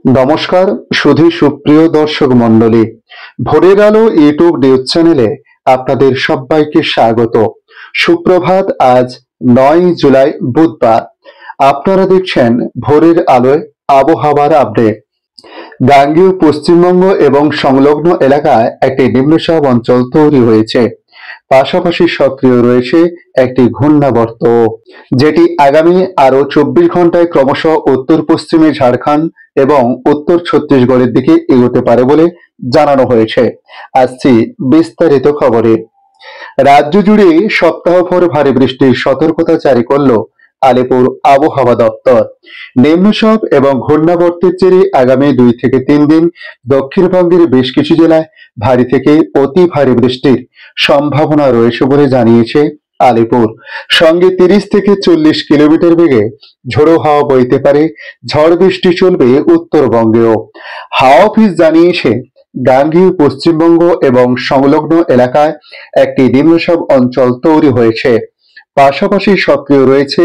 নমস্কার সুধী সুপ্রিয় দর্শক মণ্ডলী, ভোরের আলো ইউটিউব নিউজ চ্যানেলে আপনাদের সবাইকে স্বাগত। সুপ্রভাত। আজ 9 জুলাই বুধবার। আপনারা দেখছেন ভোরের আলোয় আবহাওয়ার আপডেট। গাঙ্গেয় পশ্চিমবঙ্গ এবং সংলগ্ন এলাকায় একটি নিম্নচাপ অঞ্চল তৈরি হয়েছে। পাশাপাশি সক্রিয় রয়েছে একটি ঘূর্ণাবর্ত, যেটি আগামী আরো 24 ঘন্টায় ক্রমশ উত্তর পশ্চিমে ঝাড়খণ্ড এবং উত্তর ছত্তিশগড়ের দিকে এগোতে পারে বলে জানানো হয়েছে। আসছি বিস্তারিত খবরে। রাজ্য জুড়ে সপ্তাহভর ভারী বৃষ্টির সতর্কতা জারি করল আলিপুর আবহাওয়া দপ্তর। নিম্নচাপ এবং ঘূর্ণাবর্তের জেরে আগামী 2 থেকে 3 দিন দক্ষিণবঙ্গের বেশ কিছু জেলায় ভারী থেকে অতি ভারী বৃষ্টির সম্ভাবনা রয়েছে বলে জানিয়েছে আলিপুর। সঙ্গে 30 থেকে 40 কিলোমিটার বেগে ঝোড়ো হাওয়া বইতে পারে। ঝড় বৃষ্টি চলবে উত্তরবঙ্গেও। হাওয়া অফিস জানিয়েছে, গাঙ্গেয় পশ্চিমবঙ্গ এবং সংলগ্ন এলাকায় একটি নিম্নচাপ অঞ্চল তৈরি হয়েছে। পাশাপাশি সক্রিয় রয়েছে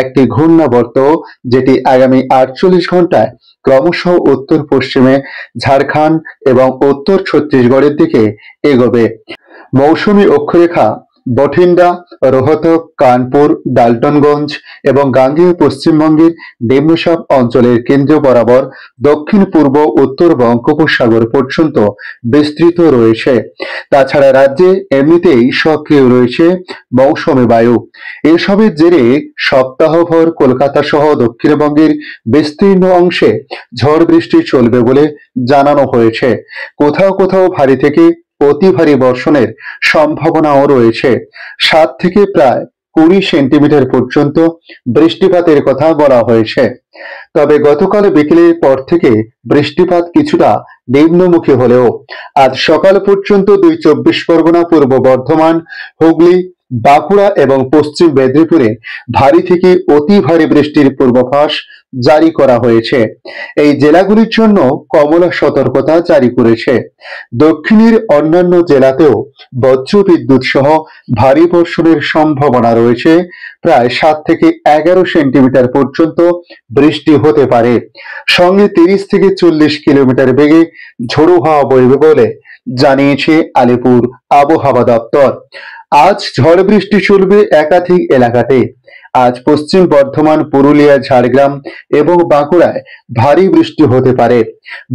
একটি ঘূর্ণাবর্ত, যেটি আগামী 48 ঘন্টায় ক্রমশ উত্তর পশ্চিমে ঝাড়খণ্ড এবং উত্তর ছত্তিশগড়ের দিকে এগোবে। মৌসুমী অক্ষরেখা বঠিন্ডা, রোহতক, কানপুর, ডালটনগঞ্জ এবং গাঙ্গেয় পশ্চিমবঙ্গের নিম্নচাপ অঞ্চলের কেন্দ্র বরাবর দক্ষিণ পূর্ব উত্তর বঙ্গোপসাগর পর্যন্ত বিস্তৃত রয়েছে। তাছাড়া রাজ্যে এমনিতেই সক্রিয় রয়েছে মৌসুমী বায়ু। এসবের জেরে সপ্তাহভর কলকাতা সহ দক্ষিণবঙ্গের বিস্তীর্ণ অংশে ঝড় বৃষ্টি চলবে বলে জানানো হয়েছে। কোথাও কোথাও ভারী থেকে অতি ভারী বর্ষণের সম্ভাবনাও রয়েছে। 7 থেকে প্রায় 20 সেন্টিমিটার পর্যন্ত বৃষ্টিপাতের কথা বলা হয়েছে। তবে গতকাল বিকেলের পর থেকে বৃষ্টিপাত কিছুটা নিম্নমুখী হলেও আজ সকাল পর্যন্ত 24 পরগনা, পূর্ব বর্ধমান, হুগলি, বাঁকুড়া এবং পশ্চিম মেদিনীপুরে ভারী থেকে অতি ভারী বৃষ্টির পূর্বাভাস জারি করা হয়েছে। এই জেলাগুলির জন্য কমলা সতর্কতা জারি করেছে। দক্ষিণের অন্যান্য জেলাতেও বজ্রবিদ্যুৎ সহ ভারী বর্ষণের সম্ভাবনা রয়েছে। প্রায় 7 থেকে 11 সেন্টিমিটার পর্যন্ত বৃষ্টি হতে পারে। সঙ্গে 30 থেকে 40 কিলোমিটার বেগে ঝোড়ো হাওয়া বইবে বলে জানিয়েছে আলিপুর আবহাওয়া দপ্তর। আজ ঝড় বৃষ্টি চলবে একাধিক এলাকাতে। আজ পশ্চিম বর্ধমান, পুরুলিয়া, ঝাড়গ্রাম এবং বাঁকুড়ায় ভারী বৃষ্টি হতে পারে।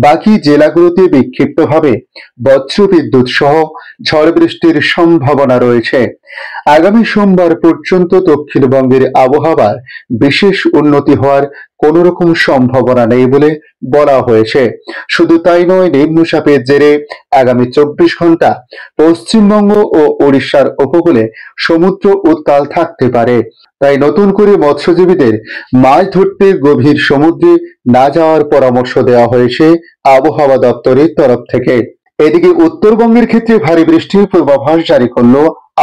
বাকি জেলাগুলোতে বিক্ষিপ্তভাবে বজ্রবিদ্যুৎ সহ ঝড় বৃষ্টির সম্ভাবনা রয়েছে। আগামী সোমবার পর্যন্ত দক্ষিণবঙ্গের আবহাওয়ার বিশেষ উন্নতি হওয়ার কোন রকম সম্ভাবনা নেই বলে বলা হয়েছে। শুধু তাই নয়, নিম্নচাপের জেরে আগামী 24 ঘন্টা পশ্চিমবঙ্গ ও ওড়িশার উপকূলে সমুদ্র উত্তাল থাকতে পারে। তাই নতুন করে মৎস্যজীবীদের মাছ ধরতে গভীর সমুদ্রে না যাওয়ার পরামর্শ দেওয়া হয়েছে আবহাওয়া দপ্তরের তরফ থেকে। এদিকে উত্তরবঙ্গের ক্ষেত্রে ভারী বৃষ্টির পূর্বাভাস জারি করল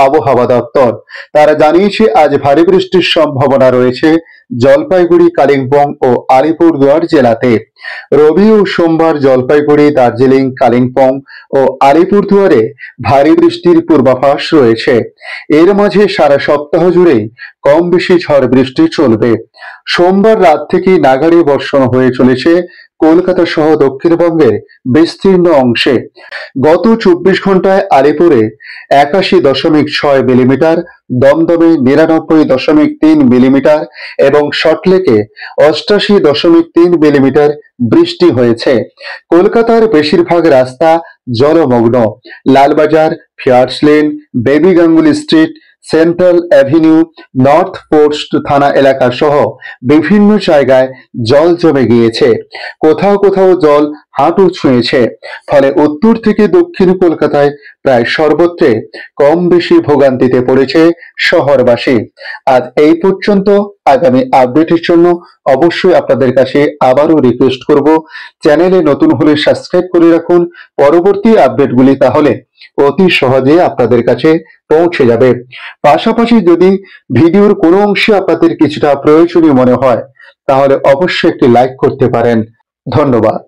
আবহাওয়া দপ্তর। তারা জানিয়েছে, আজ ভারী বৃষ্টির সম্ভাবনা রয়েছে জলপাইগুড়ি, কালিম্পং ও আলিপুরদুয়ার জেলাতে। রবি ও সোমবার জলপাইগুড়ি, দার্জিলিং, কালিম্পং ও আলিপুরদুয়ারে ভারী বৃষ্টির পূর্বাভাস রয়েছে। এর মাঝে সারা সপ্তাহ জুড়েই কম বেশি ঝড় বৃষ্টি চলবে। সোমবার রাত থেকে নাগাড়ে বর্ষণ হয়ে চলেছে কলকাতা সহ দক্ষিণবঙ্গের বিস্তীর্ণ অংশে। গত 24 ঘন্টায় আলিপুরে 81.6 মিলিমিটার, দমদমে 99.3 মিলিমিটার এবং সল্টলেকে 88.3 মিলিমিটার বৃষ্টি হয়েছে। কলকাতার বেশিরভাগ রাস্তা জলমগ্ন। Lalbazar, Fears lane, B B Ganguly street, central avenue, north port থানা এলাকা সহ বিভিন্ন জায়গায় জল জমে গিয়েছে। কোথাও কোথাও জল হাঁটু ছুঁয়েছে। ফলে উত্তর থেকে দক্ষিণ কলকাতায় প্রায় সর্বত্রে কম বেশি ভোগান্তিতে পড়েছে শহরবাসী। আজ এই পর্যন্ত। আগামী আপডেটের জন্য অবশ্যই আপনাদের কাছে আবারও রিকোয়েস্ট করব, চ্যানেলে নতুন হলে সাবস্ক্রাইব করে রাখুন। পরবর্তী আপডেটগুলি তাহলে অতি সহজে আপনাদের কাছে পৌঁছে যাবে। পাশাপাশি যদি ভিডিওর কোনো অংশে আপনাদের কিছুটা প্রয়োজনীয় মনে হয়, তাহলে অবশ্যই একটি লাইক করতে পারেন। ধন্যবাদ।